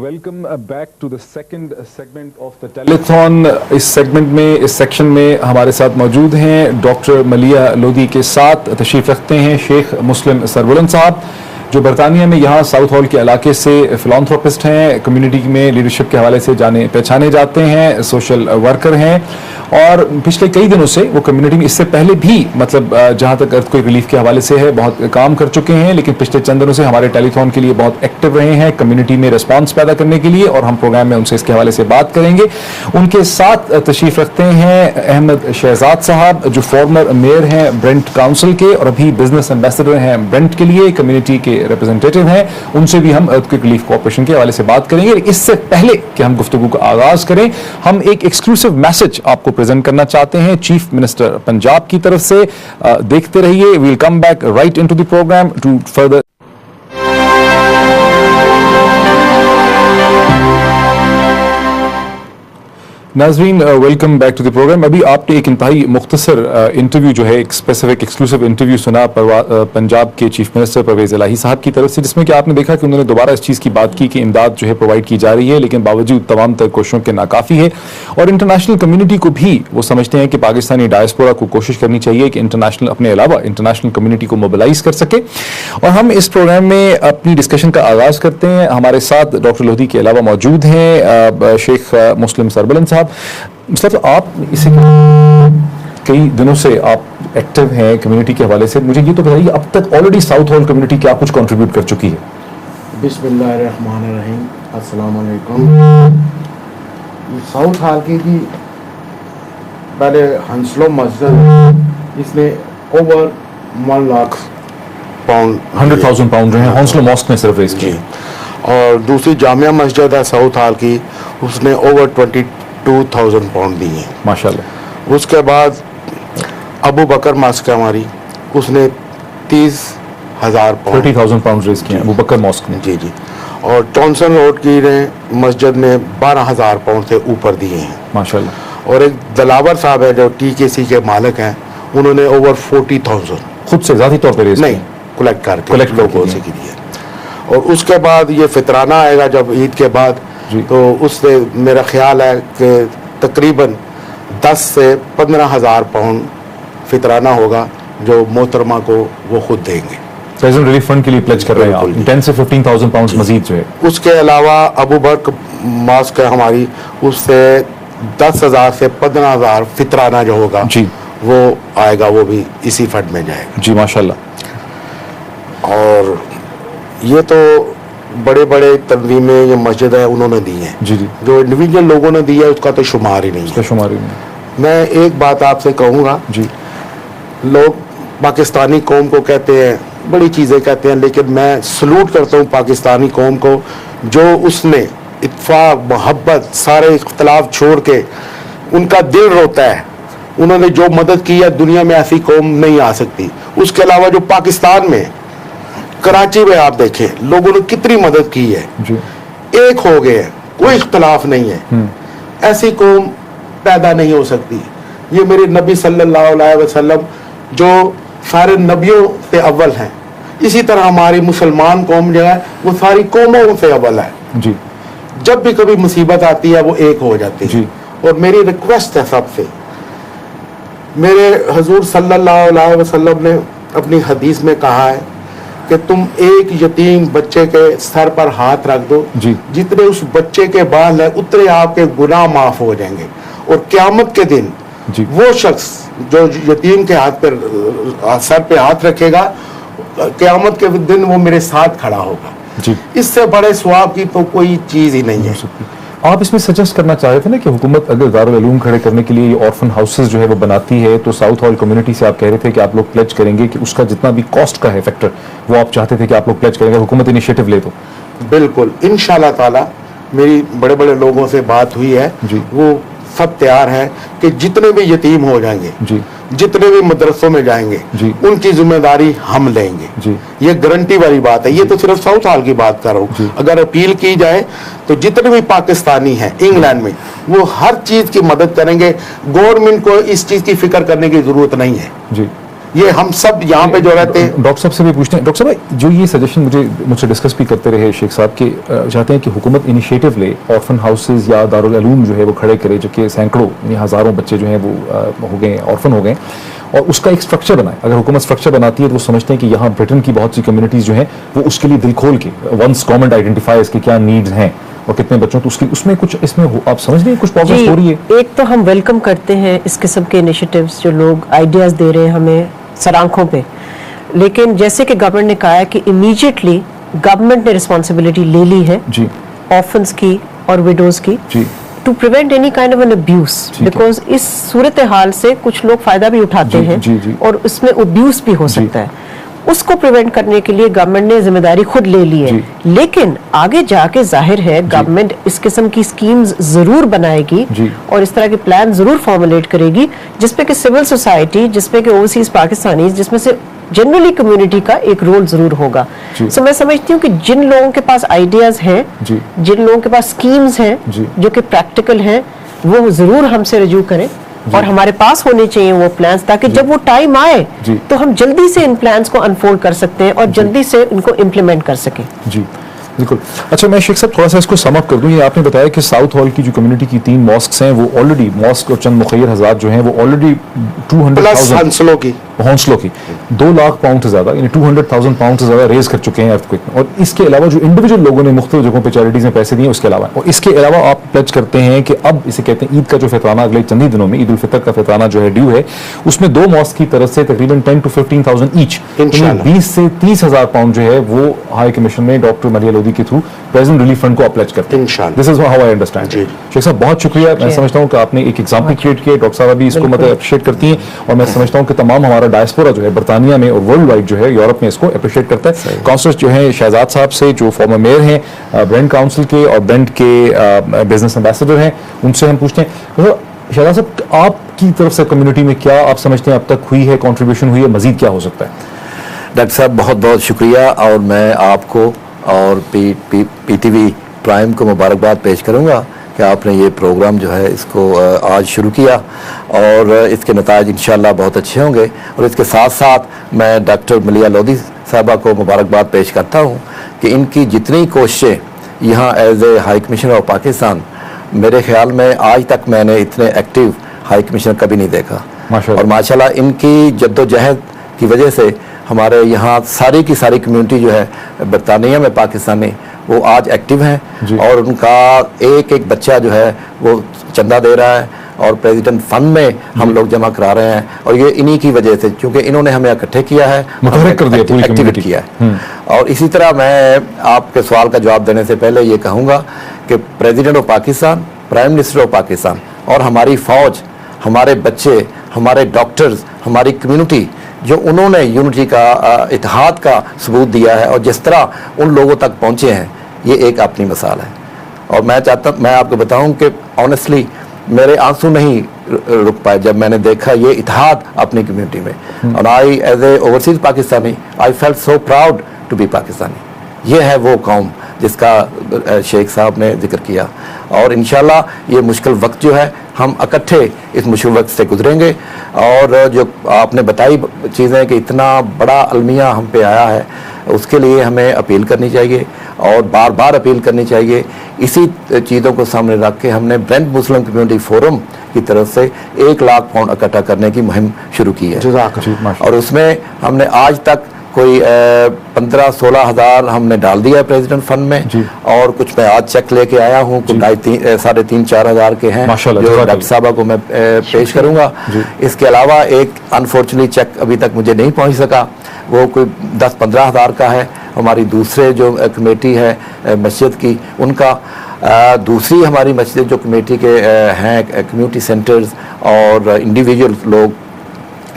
Welcome back to the second segment of the telethon. इस segment में, इस section में हमारे साथ मौजूद हैं डॉक्टर मलिया लोधी के साथ तशरीफ़ रखते हैं शेख मुस्लिम सरबुलंद साहब, जो बरतानिया में यहाँ साउथ हॉल के इलाके से फिलांथ्रोपिस्ट हैं, कम्युनिटी में लीडरशिप के हवाले से जाने पहचाने जाते हैं, सोशल वर्कर हैं और पिछले कई दिनों से वो कम्युनिटी में इससे पहले भी मतलब जहाँ तक अर्थक्वेक रिलीफ के हवाले से है बहुत काम कर चुके हैं, लेकिन पिछले चंद दिनों से हमारे टेलीथॉन के लिए बहुत एक्टिव रहे हैं कम्युनिटी में रिस्पांस पैदा करने के लिए, और हम प्रोग्राम में उनसे इसके हवाले से बात करेंगे। उनके साथ तशरीफ रखते हैं अहमद शहजाद साहब, जो फॉर्मर मेयर हैं ब्रेंट काउंसिल के और अभी बिजनेस एम्बेसडर हैं ब्रेंट के लिए, कम्युनिटी के रिप्रेजेंटेटिव हैं। उनसे भी हम अर्थक्वेक रिलीफ कॉर्पोरेशन के हवाले से बात करेंगे। इससे पहले कि हम गुफ्तगू का आगाज करें, हम एक एक्सक्लूसिव मैसेज आपको प्रेजेंट करना चाहते हैं चीफ मिनिस्टर पंजाब की तरफ से। देखते रहिए, we'll come back right into the program to further. नाज़रीन, welcome back to the program. अभी आपने एक इंतहाई मुख्तसर इंटरव्यू जो है, एक स्पेसिफिक एक्सक्लूसिव इंटरव्यू सुना पंजाब के चीफ मिनिस्टर परवेज़ इलाही साहब की तरफ से, जिसमें कि आपने देखा कि उन्होंने दोबारा इस चीज़ की बात की कि इमदाद जो है प्रोवाइड की जा रही है, लेकिन बावजूद तमाम तर कोशिशों के नाकाफ़ी है। और इंटरनेशनल कम्युनिटी को भी वो समझते हैं कि पाकिस्तानी डायस्पोरा को कोशिश करनी चाहिए कि इंटरनेशनल, अपने अलावा इंटरनेशनल कम्युनिटी को मोबिलाइज कर सके। और हम इस प्रोग्राम में अपनी डिस्कशन का आगाज़ करते हैं। हमारे साथ डॉक्टर लोधी के अलावा मौजूद हैं शेख मुस्लिम सरबुलंद साहब। मतलब आप इसे कई दिनों से आप एक्टिव हैं कम्युनिटी के हवाले से, मुझे ये तो बताइए अब तक ऑलरेडी साउथ हॉल कम्युनिटी क्या कुछ कंट्रीब्यूट कर चुकी है? बिस्मिल्लाहिर्रहमानिर्रहीम, अस्सलाम वालेकुम। साउथ हॉल की पहले हंसलो मस्जिद, इसने ओवर 1 लाख पाउंड, 100,000 पाउंड जो है हंसलो मॉस्क ने सिर्फ रेज की। और दूसरी जामिया मस्जिद है साउथ हॉल की, उसने ओवर 22,000 पाउंड दिए हैं माशाल्लाह। उसके बाद अबू बकर मॉस्क हमारी, उसने 30,000 पाउंड, 30,000 पाउंड रेज किए अबू बकर मॉस्क ने। जी जी। और टॉनसन रोड की ने मस्जिद ने 12,000 पाउंड से ऊपर दिए हैं माशाल्लाह। और एक दलावर साहब है जो TKC के मालिक हैं, उन्होंने ओवर 40,000 खुद से ज़ाती तौर पर रेज नहीं कलेक्ट करके लोगों से की है। और उसके बाद ये फितराना आएगा जब ईद के बाद, तो उससे मेरा ख्याल है कि तकरीबन 10 से 15,000 पाउंड फितराना होगा जो मोहतरमा को वो खुद देंगे। प्रेजेंट रिलीफ फंड के लिए प्लेज कर रहे हैं आप, 10 से 15,000 पाउंड मजीद जो है। उसके अलावा अबू बकर मॉस्क हमारी, उससे 10,000 से 15,000 फितराना जो होगा जी वो आएगा, वो भी इसी फंड में जाएगा जी माशाल्लाह। और ये तो बड़े बड़े तंजीमें या मस्जिद है उन्होंने दी है जी जी, जो इंडिविजुअल लोगों ने दिया है उसका तो शुमार ही नहीं है। शुमार ही नहीं। मैं एक बात आपसे कहूँगा जी, लोग पाकिस्तानी कौम को कहते हैं, बड़ी चीज़ें कहते हैं, लेकिन मैं सलूट करता हूँ पाकिस्तानी कौम को जो उसने इत्तेफाक मोहब्बत सारे इख्तलाफ छोड़ के, उनका दिल रोता है, उन्होंने जो मदद की है दुनिया में ऐसी कौम नहीं आ सकती। उसके अलावा जो पाकिस्तान में कराची में आप देखें लोगों ने कितनी मदद की है जी, एक हो गए हैं, कोई इख्तलाफ नहीं है, ऐसी कौम पैदा नहीं हो सकती। ये मेरे नबी सल्लल्लाहु अलैहि वसल्लम जो सारे नबियों से अव्वल हैं, इसी तरह हमारी मुसलमान कौम जो है वो सारी कौमों से अव्वल है जी। जब भी कभी मुसीबत आती है वो एक हो जाती है। और मेरी रिक्वेस्ट है सबसे, मेरे हुजूर सल्लल्लाहु अलैहि वसल्लम ने अपनी हदीस में कहा है कि तुम एक यतीम बच्चे के सर पर हाथ रख दो जी, जितने उस बच्चे के बाल है उतने आपके गुनाह माफ हो जाएंगे। और क़यामत के दिन जी, वो शख्स जो यतीम के हाथ पर सर पे हाथ रखेगा, क़यामत के दिन वो मेरे साथ खड़ा होगा जी। इससे बड़े सवाब की तो कोई चीज ही नहीं है। आप इसमें सजेस्ट करना चाह रहे थे ना कि हुकूमत अगर दारुल उलूम खड़े करने के लिए ये ऑर्फन हाउसेस जो है वो बनाती है, तो साउथ हॉल कम्युनिटी से आप कह रहे थे कि आप लोग प्लेज करेंगे कि उसका जितना भी कॉस्ट का है फैक्टर वो आप चाहते थे कि आप लोग प्लेज करेंगे, हुकूमत इनिशिएटिव ले तो। बिल्कुल, इंशाल्लाह ताला मेरी बड़े बड़े लोगों से बात हुई है जी, वो सब तैयार है कि जितने भी यतीम हो जाएंगे जी, जितने भी मदरसों में जाएंगे जी, उनकी जिम्मेदारी हम लेंगे जी। ये गारंटी वाली बात है। ये तो सिर्फ साउथ हॉल की बात कर रहा हूँ। अगर अपील की जाए तो जितने भी पाकिस्तानी हैं इंग्लैंड में वो हर चीज की मदद करेंगे। गवर्नमेंट को इस चीज की फिक्र करने की जरूरत नहीं है जी। ये हम सब यहाँ पे जो रहते हैं। डॉक्टर साहब से भी पूछते हैं, डॉक्टर साहब जो ये सजेशन मुझसे डिस्कस भी करते रहे शेख साहब कि चाहते हैं कि हुकूमत इनिशिएटिव ले, ऑर्फन हाउसेज या दारुल उलूम जो है वो खड़े करे, जो कि सैकड़ों यानी हज़ारों बच्चे जो हैं वो हो गए, ऑर्फन हो गए, और उसका एक स्ट्रक्चर बनाए। अगर हुकूमत स्ट्रक्चर बनाती है तो वो समझते हैं कि यहाँ ब्रिटेन की बहुत सी कम्युनिटीज़ जो हैं वो उसके लिए दिल खोल के, वंस गवर्नमेंट आइडेंटिफाइज कि क्या नीड्स हैं और कितने बच्चों, तो उसकी उसमें कुछ इसमें आप समझ रहे हैं कुछ प्रोग्रेस हो रही है? एक तो हम वेलकम करते हैं इस किस्म के इनिशिएटिव्स, जो लोग आइडियाज़ दे रहे हैं हमें सरांखों पे, लेकिन जैसे कि गवर्नमेंट ने कहा है कि इमीडिएटली गवर्नमेंट ने रिस्पॉन्सिबिलिटी ले ली है जी, ऑर्फन्स की और विडोज की, जी, to prevent any kind of an abuse, because इस सूरत हाल से कुछ लोग फायदा भी उठाते जी, हैं जी, जी, और उसमें अब्यूज भी हो सकता है। उसको प्रिवेंट करने के लिए गवर्नमेंट ने जिम्मेदारी खुद ले ली है, लेकिन आगे जाके जाहिर है गवर्नमेंट इस किस्म की स्कीम्स जरूर बनाएगी और इस तरह के प्लान जरूर फॉर्मुलेट करेगी, जिसपे कि सिविल सोसाइटी, जिसपे कि ओवरसीज पाकिस्तानी, जिसमें से जनरली कम्युनिटी का एक रोल जरूर होगा। सो मैं समझती हूँ कि जिन लोगों के पास आइडियाज हैं, जिन लोगों के पास स्कीम्स हैं जो कि प्रैक्टिकल हैं, वो जरूर हमसे रजू करें और हमारे पास होने चाहिए वो प्लान्स, ताकि जब वो टाइम आए तो हम जल्दी से इन प्लान्स को अनफोल्ड कर सकते हैं और जल्दी से इनको इम्प्लीमेंट कर सकें। जी बिल्कुल। अच्छा, मैं शेख साहब थोड़ा सा इसको समअप कर दूं। ये आपने बताया कि साउथ हॉल की जो कम्युनिटी की 3 मॉस्क्स हैं वो ऑलरेडी, मॉस्क और चंद मुखैर हज़ार जो हैं वो ऑलरेडी 200,000 हौसलों की 2 लाख पाउंड से ज़्यादा, यानी 200,000 पाउंड से ज़्यादा रेज कर चुके हैं अर्थक्वेक में। और इसके अलावा जो इंडिविजुअल लोगों ने मुख्तलिफ जगहों पर चैरिटीज़ में पैसे दिए उसके अलावा, और इसके अलावा आप प्लेज करते हैं कि अब इसे कहते हैं ईद का जो फितराना अगले चंद ही दिनों में, ईद उल फितर का फितराना जो है ड्यू है, उसमें 2 मॉस्क की तरफ से तकरीबन 10 to 15,000 ईच, 20 से 30,000 पाउंड जो है वो हाई कमीशन में डॉक्टर मलिया लोधी के थ्रू प्रेजेंट रिलीफ फंड को अप्लाई करते हैं। This is how I understand. Sheikh Sahab बहुत शुक्रिया। मैं समझता हूँ कि आपने एक एग्जाम्पल क्रिएट किया, डॉक्टर साहब भी इसको मतलब अप्रिशिएट करती हैं, और मैं समझता हूँ कि तमाम हमारा डायस्पोरा जो है बरतानिया में और वर्ल्ड वाइड जो है यूरोप में इसको अप्रिशिएट करता है। काउंसलर्स जो है शहजाद साहब से, जो फॉर्मर मेयर हैं ब्रेंट काउंसिल के और ब्रेंट के बिजनेस एम्बेसडर हैं, उनसे हम पूछते हैं शहजाद साहब आपकी तरफ से कम्युनिटी में क्या आप समझते हैं अब तक हुई है, कॉन्ट्रीब्यूशन हुई है, मजीद क्या हो सकता है? डॉक्टर साहब बहुत बहुत शुक्रिया, और मैं आपको और पीटीवी प्राइम को मुबारकबाद पेश करूंगा कि आपने ये प्रोग्राम जो है इसको आज शुरू किया, और इसके नताज इंशाल्लाह बहुत अच्छे होंगे। और इसके साथ साथ मैं डॉक्टर मलिया लोधी साहबा को मुबारकबाद पेश करता हूँ कि इनकी जितनी कोशिशें यहाँ as a high commissioner of Pakistan, मेरे ख्याल में आज तक मैंने इतने एक्टिव हाई कमिश्नर कभी नहीं देखा, और माशाल्लाह इनकी जद्दोजहद की वजह से हमारे यहाँ सारी की सारी कम्युनिटी जो है बरतानिया में पाकिस्तानी, वो आज एक्टिव हैं, और उनका एक एक बच्चा जो है वो चंदा दे रहा है और प्रेसिडेंट फंड में हम लोग जमा करा रहे हैं, और ये इन्हीं की वजह से, क्योंकि इन्होंने हमें इकट्ठे किया है, एक्टिवेट किया है। और इसी तरह मैं आपके सवाल का जवाब देने से पहले ये कहूँगा कि president of Pakistan, prime minister of Pakistan और हमारी फ़ौज, हमारे बच्चे, हमारे डॉक्टर्स, हमारी कम्युनिटी, जो उन्होंने यूनिटी का, इत्तेहाद का सबूत दिया है, और जिस तरह उन लोगों तक पहुँचे हैं, ये एक अपनी मिसाल है। और मैं आपको बताऊं कि ऑनेस्टली मेरे आंसू नहीं रुक पाए जब मैंने देखा ये इत्तेहाद अपनी कम्युनिटी में, और I as a overseas Pakistani I felt so proud to be Pakistani. ये है वो कौम जिसका शेख साहब ने जिक्र किया, और इंशाल्लाह ये मुश्किल वक्त जो है हम इकट्ठे इस मुश्किल वक्त से गुजरेंगे। और जो आपने बताई चीज़ें कि इतना बड़ा अलमिया हम पे आया है, उसके लिए हमें अपील करनी चाहिए और बार बार अपील करनी चाहिए। इसी चीज़ों को सामने रख के हमने ब्रेंट मुस्लिम कम्युनिटी फोरम की तरफ से 1 लाख पाउंड इकट्ठा करने की मुहिम शुरू की है, और उसमें हमने आज तक कोई 15-16 हज़ार हमने डाल दिया प्रेसिडेंट फंड में, और कुछ मैं आज चेक लेके आया हूँ, कुछ 3.5-4 हज़ार के हैं जो डॉक्टर साहबा को मैं पेश करूँगा। इसके अलावा एक अनफॉर्चुनेटली चेक अभी तक मुझे नहीं पहुँच सका, वो कोई 10-15 हज़ार का है। हमारी दूसरे जो कमेटी है मस्जिद की, उनका दूसरी हमारी मस्जिद जो कमेटी के हैं कम्युनिटी सेंटर्स और इंडिविजुअल लोग,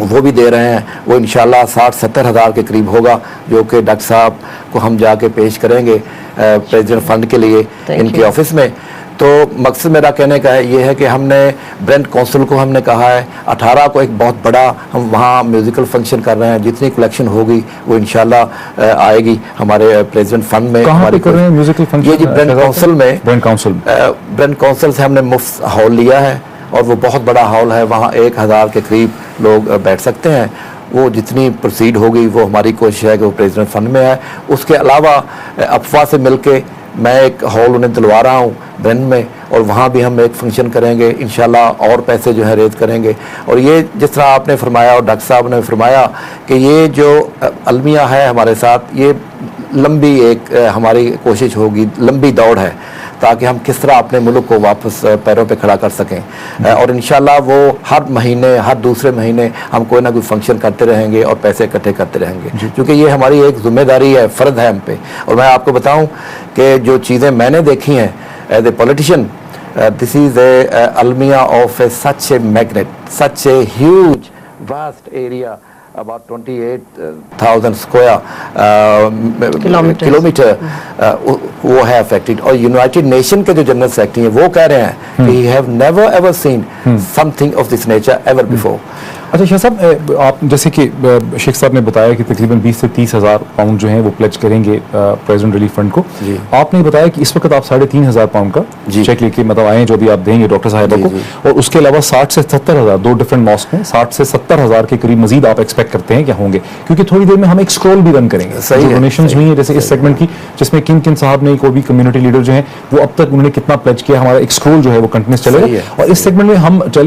वो भी दे रहे हैं, वो इंशाल्लाह 60-70 हज़ार के करीब होगा, जो कि डॉक्टर साहब को हम जाके पेश करेंगे प्रेसिडेंट फंड के लिए इनके ऑफिस में। तो मकसद मेरा कहने का है ये है कि हमने ब्रेंट काउंसिल को हमने कहा है 18 को एक बहुत बड़ा हम वहाँ म्यूज़िकल फंक्शन कर रहे हैं, जितनी कलेक्शन होगी वो इंशाल्लाह आएगी हमारे प्रेसिडेंट फंड में। कहाँ पे कर रहे हैं म्यूज़िकल फंक्शन? ये जी ब्रेंट काउंसिल में, ब्रेंट काउंसिल से हमने मुफ्त हॉल लिया है, और वो बहुत बड़ा हॉल है, वहाँ 1,000 के करीब लोग बैठ सकते हैं। वो जितनी प्रोसीड होगी वो हमारी कोशिश है कि वो प्रेसिडेंट फंड में है। उसके अलावा अफवाह से मिलके मैं एक हॉल उन्हें दिलवा रहा हूँ ब्रेन में, और वहाँ भी हम एक फंक्शन करेंगे इंशाल्लाह, और पैसे जो है रेज करेंगे। और ये जिस तरह आपने फरमाया और डॉक्टर साहब ने फरमाया कि ये जो अलमिया है हमारे साथ, ये लंबी एक हमारी कोशिश होगी, लंबी दौड़ है, ताकि हम किस तरह अपने मुल्क को वापस पैरों पे खड़ा कर सकें। और इंशाल्लाह वो हर महीने, हर दूसरे महीने हम कोई ना कोई फंक्शन करते रहेंगे और पैसे इकट्ठे करते रहेंगे, क्योंकि ये हमारी एक जिम्मेदारी है, फ़र्ज है हम पे। और मैं आपको बताऊं कि जो चीज़ें मैंने देखी हैं as a politician, this is a अलमिया of a such a magnet, such a huge vast area, about 28,000 square kilometre वो है अफेक्टेड। और यूनाइटेड नेशन के जो जनरल सेक्रेटरी हैं वो कह रहे हैं कि have never ever seen something of this nature ever before. अच्छा शाह साहब, आप जैसे कि शेख साहब ने बताया कि तकरीबन 20 से 30 हज़ार पाउंड जो हैं वो प्लेज करेंगे प्रेसिडेंट रिलीफ फंड को। आपने बताया कि इस वक्त आप 3,500 पाउंड का चेक लेके मतलब आए, जो भी आप देंगे डॉक्टर साहिबा को, और उसके अलावा 60 से 70 हज़ार, 2 डिफरेंट मॉस्क में 60 से 70 हज़ार के करीब मजीद आप एक्सपेक्ट करते हैं क्या होंगे? क्योंकि थोड़ी देर में हम एक स्क्रॉल भी रन करेंगे, जो डोनेशंस हुई है जैसे इस सेगमेंट की, जिसमें किन किन साहब ने, कोई भी कम्युनिटी लीडर जो है वो अब तक उन्होंने कितना प्लेज किया, हमारा एक स्क्रॉल जो है वो कंटिन्यूस चलेगा। और इस सेगमेंट में हम